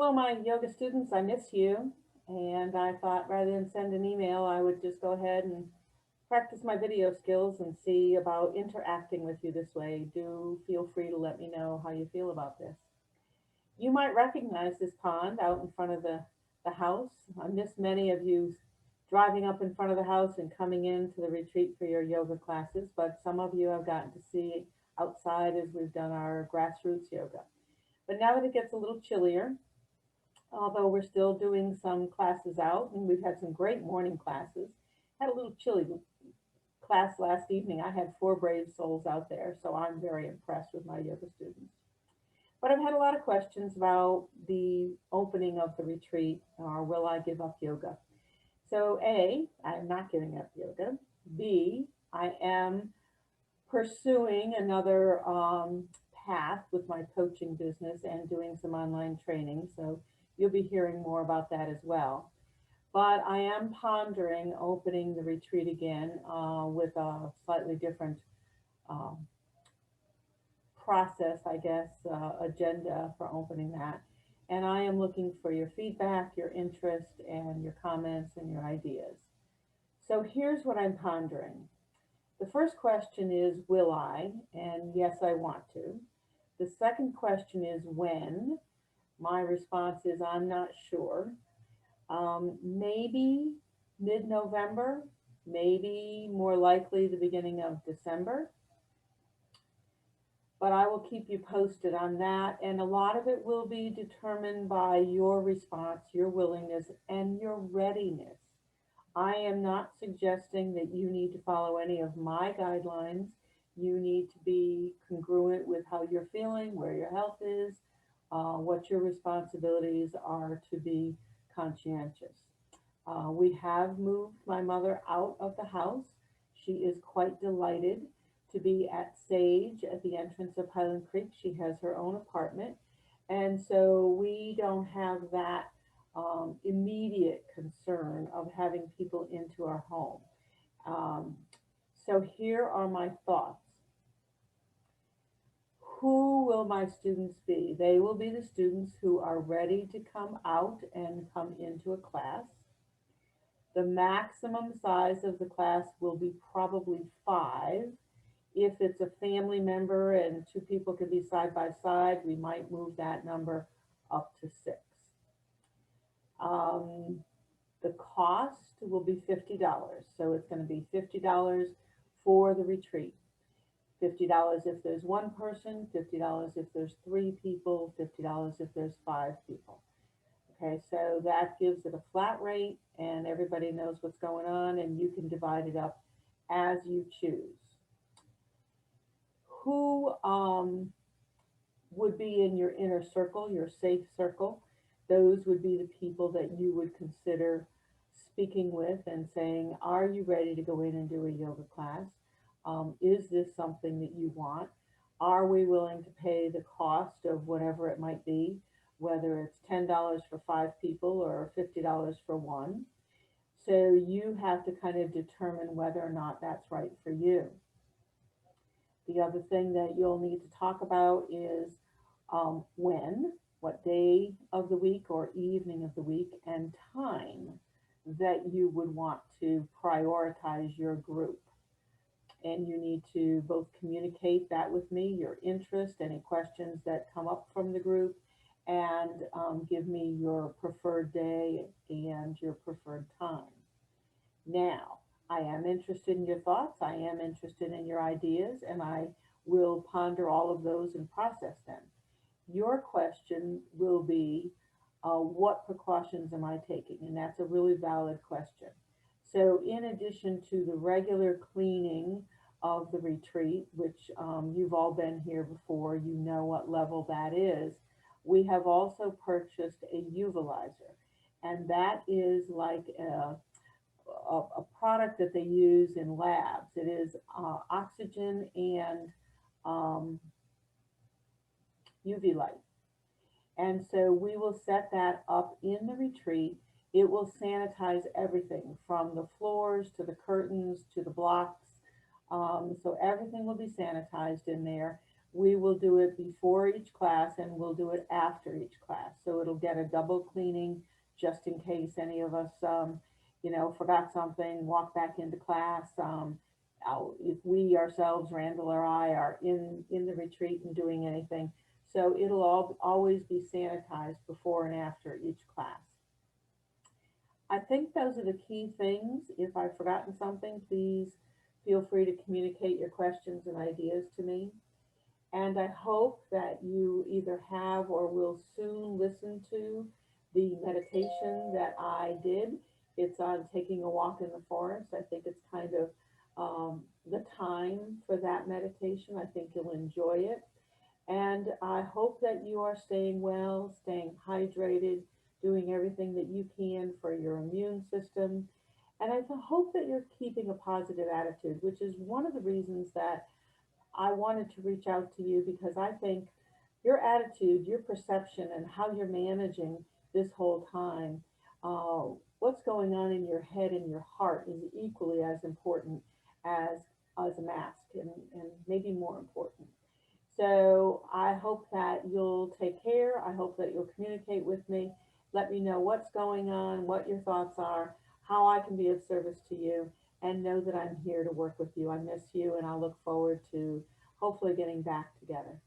Hello, my yoga students. I miss you. And I thought rather than send an email, I would just go ahead and practice my video skills and see about interacting with you this way. Do feel free to let me know how you feel about this. You might recognize this pond out in front of the house. I miss many of you driving up in front of the house and coming into the retreat for your yoga classes, but some of you have gotten to see outside as we've done our grassroots yoga. But now that it gets a little chillier, although we're still doing some classes out, and we've had some great morning classes. Had a little chilly class last evening. I had 4 brave souls out there, so I'm very impressed with my yoga students. But I've had a lot of questions about the opening of the retreat, or will I give up yoga? So A, I'm not giving up yoga. B, I am pursuing another path with my coaching business and doing some online training. So you'll be hearing more about that as well. But I am pondering opening the retreat again with a slightly different um, process, I guess, agenda for opening that. And I am looking for your feedback, your interest, and your comments and your ideas. So here's what I'm pondering. The first question is, will I? And yes, I want to. The second question is, when? My response is, I'm not sure. Maybe mid-November, maybe more likely the beginning of December. But I will keep you posted on that. And a lot of it will be determined by your response, your willingness, and your readiness. I am not suggesting that you need to follow any of my guidelines. You need to be congruent with how you're feeling, where your health is, what your responsibilities are to be conscientious. We have moved my mother out of the house. She is quite delighted to be at Sage at the entrance of Highland Creek. She has her own apartment. And so we don't have that immediate concern of having people into our home. Um, so here are my thoughts. Who will my students be? They will be the students who are ready to come out and come into a class. The maximum size of the class will be probably 5. If it's a family member and 2 people can be side by side, we might move that number up to 6. Um, the cost will be $50. So it's going to be $50 for the retreat. $50 if there's 1 person, $50 if there's 3 people, $50 if there's 5 people. Okay, so that gives it a flat rate and everybody knows what's going on and you can divide it up as you choose. Who would be in your inner circle, your safe circle? Those would be the people that you would consider speaking with and saying, are you ready to go in and do a yoga class? Is this something that you want? Are we willing to pay the cost of whatever it might be, whether it's $10 for 5 people or $50 for 1? So you have to kind of determine whether or not that's right for you. The other thing that you'll need to talk about is when, what day of the week or evening of the week, and time that you would want to prioritize your group. And you need to both communicate that with me, your interest, any questions that come up from the group, and give me your preferred day and your preferred time. Now, I am interested in your thoughts, I am interested in your ideas, and I will ponder all of those and process them. Your question will be, what precautions am I taking? And that's a really valid question. So in addition to the regular cleaning of the retreat, which you've all been here before, you know what level that is, we have also purchased a uvalizer. And that is like a product that they use in labs. It is oxygen and UV light. And so we will set that up in the retreat. It will sanitize everything from the floors to the curtains to the blocks. So everything will be sanitized in there. We will do it before each class and we'll do it after each class. So it'll get a double cleaning just in case any of us, forgot something, walk back into class. If we ourselves, Randall or I, are in the retreat and doing anything. So it'll always be sanitized before and after each class. I think those are the key things. If I've forgotten something, please feel free to communicate your questions and ideas to me. And I hope that you either have or will soon listen to the meditation that I did. It's on taking a walk in the forest. I think it's kind of the time for that meditation. I think you'll enjoy it. And I hope that you are staying well, staying hydrated, doing everything that you can for your immune system. And I hope that you're keeping a positive attitude, which is one of the reasons that I wanted to reach out to you, because I think your attitude, your perception, and how you're managing this whole time, what's going on in your head and your heart is equally as important as a mask, and maybe more important. So I hope that you'll take care. I hope that you'll communicate with me. Let me know what's going on, what your thoughts are, how I can be of service to you, and know that I'm here to work with you. I miss you, and I look forward to hopefully getting back together.